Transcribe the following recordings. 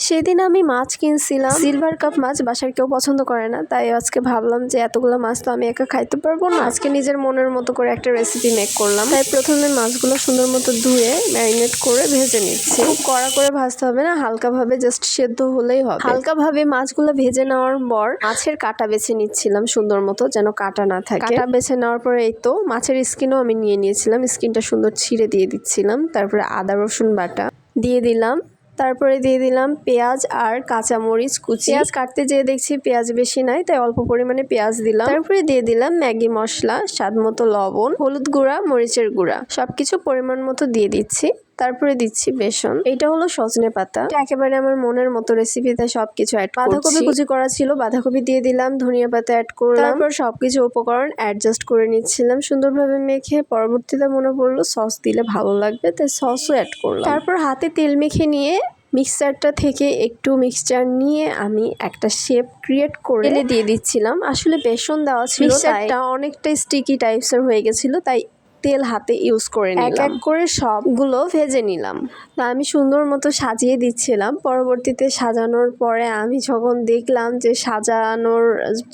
সেদিন আমি মাছ কিনছিলাম, সিলভার কাপ মাছ। বাসার কেউ পছন্দ করে না, তাই আজকে ভাবলাম যে এতগুলো মাছ তো আমি একা খাইতে পারবো না। আজকে নিজের মনের মতো করে একটা রেসিপি মেক করলাম। তাই প্রথমে মাছগুলো সুন্দর মতো ধুয়ে ম্যারিনেট করে ভেজে নিচ্ছি। খুব কড়া করে ভাজতে হবে না, হালকা ভাবে জাস্ট সেদ্ধ হলেই হবে। হালকা ভাবে মাছগুলো ভেজে নেওয়ার পর মাছের কাঁটা বেছে নিচ্ছিলাম সুন্দর মতো, যেন কাঁটা না থাকে। কাঁটা বেছে নেওয়ার পরে এই তো মাছের স্কিনও আমি নিয়ে নিয়েছিলাম, স্কিনটা সুন্দর ছিঁড়ে দিয়ে দিচ্ছিলাম। তারপরে আদা রসুন বাটা দিয়ে দিলাম, তারপরে দিয়ে দিলাম পেঁয়াজ আর কাঁচামরিচ কুচি। পেঁয়াজ কাটতে যেয়ে দেখছি পেঁয়াজ বেশি নাই, তাই অল্প পরিমাণে পেঁয়াজ দিলাম। তারপরে দিয়ে দিলাম ম্যাগি মশলা, স্বাদ মতো লবণ, হলুদ গুঁড়া, মরিচের গুঁড়া, সবকিছু পরিমাণ মতো দিয়ে দিচ্ছি। তারপরে দিচ্ছি বেসন। এটা হলো সজনে পাতা, একেবারে আমার মনের মতো রেসিপি, তাই সবকিছু অ্যাড করছি। বাঁধাকপি কুচি করা ছিল, বাঁধাকপি দিয়ে দিলাম, ধনিয়া পাতা অ্যাড করলাম। তারপর সবকিছু উপকরণ অ্যাডজাস্ট করে নিচ্ছিলাম সুন্দরভাবে মেখে। পরবর্তীতে মনে পড়লো সস দিলে ভালো লাগবে, তাই সসও অ্যাড করলাম। তারপর হাতে তেল মেখে নিয়ে মিক্সারটা থেকে একটু মিক্সচার নিয়ে আমি একটা শেপ ক্রিয়েট করে তেলে দিয়ে দিচ্ছিলাম। আসলে বেসন দেওয়া ছিল, মিক্সচারটা অনেকটা স্টিকি টাইপসের হয়ে গেছিল, তাই তেল হাতে ইউজ করে নিলাম। এক এক করে সবগুলো ভেজে নিলাম। তা আমি সুন্দর মতো সাজিয়ে দিচ্ছিলাম। পরবর্তীতে সাজানোর পরে আমি যখন দেখলাম যে সাজানোর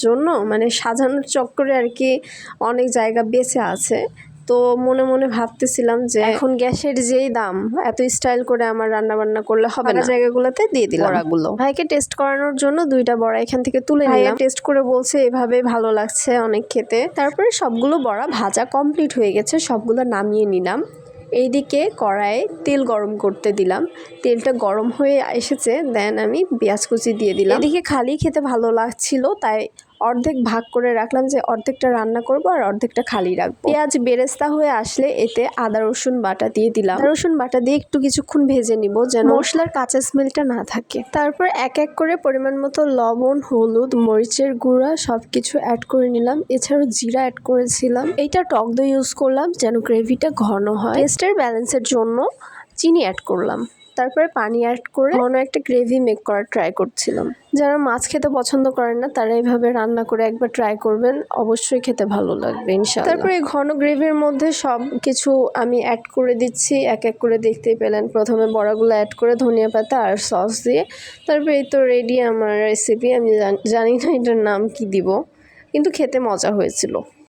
জন্য মানে সাজানোর চক্করে আর কি অনেক জায়গা বেঁচে আছে, তো মনে মনে ভাবতেছিলাম যে এখন গ্যাসের যেই দাম, এত স্টাইল করে আমার রান্না বান্না করলে হবে না। জায়গাগুলোতে দিয়ে দিলাম বড়াগুলো। ভাইকে টেস্ট করানোর জন্য 2টা বড়া এখান থেকে তুলে নিলাম। টেস্ট করে বলছে এভাবে ভালো লাগছে অনেক খেতে। তারপরে সবগুলো বড়া ভাজা কমপ্লিট হয়ে গেছে, সবগুলো নামিয়ে নিলাম। এইদিকে কড়াইয়ে তেল গরম করতে দিলাম, তেলটা গরম হয়ে এসেছে, দেন আমি পেঁয়াজ কুচি দিয়ে দিলাম। এদিকে খালি খেতে ভালো লাগছিল, তাই অর্ধেক ভাগ করে রাখলাম যে অর্ধেকটা রান্না করব আর অর্ধেকটা খালি রাখবো। পেঁয়াজ বেরেস্তা হয়ে আসলে এতে আদা রসুন বাটা দিয়ে দিলাম। আদা রসুন বাটা দিয়ে একটু কিছুক্ষণ ভেজে নিব, যেন মশলার কাঁচা স্মেলটা না থাকে। তারপর এক এক করে পরিমাণ মতো লবণ, হলুদ, মরিচের গুঁড়া সবকিছু অ্যাড করে নিলাম। এছাড়াও জিরা অ্যাড করেছিলাম। এইটা টক দই ইউজ করলাম যেন গ্রেভিটা ঘন হয়। টেস্টের ব্যালেন্সের জন্য চিনি অ্যাড করলাম। তারপরে পানি অ্যাড করে ঘন একটা গ্রেভি মেক করার ট্রাই করছিলাম। যারা মাছ খেতে পছন্দ করেন না, তারা এইভাবে রান্না করে একবার ট্রাই করবেন, অবশ্যই খেতে ভালো লাগবে ইনশাআল্লাহ। তারপরে এই ঘন গ্রেভির মধ্যে সব কিছু আমি অ্যাড করে দিচ্ছি। এক এক করে দেখতেই পেলেন, প্রথমে বড়াগুলো অ্যাড করে ধনিয়া পাতা আর সস দিয়ে। তারপরে এই তো রেডি আমার রেসিপি। আমি জানি না এটার নাম কি দিব, কিন্তু খেতে মজা হয়েছিল।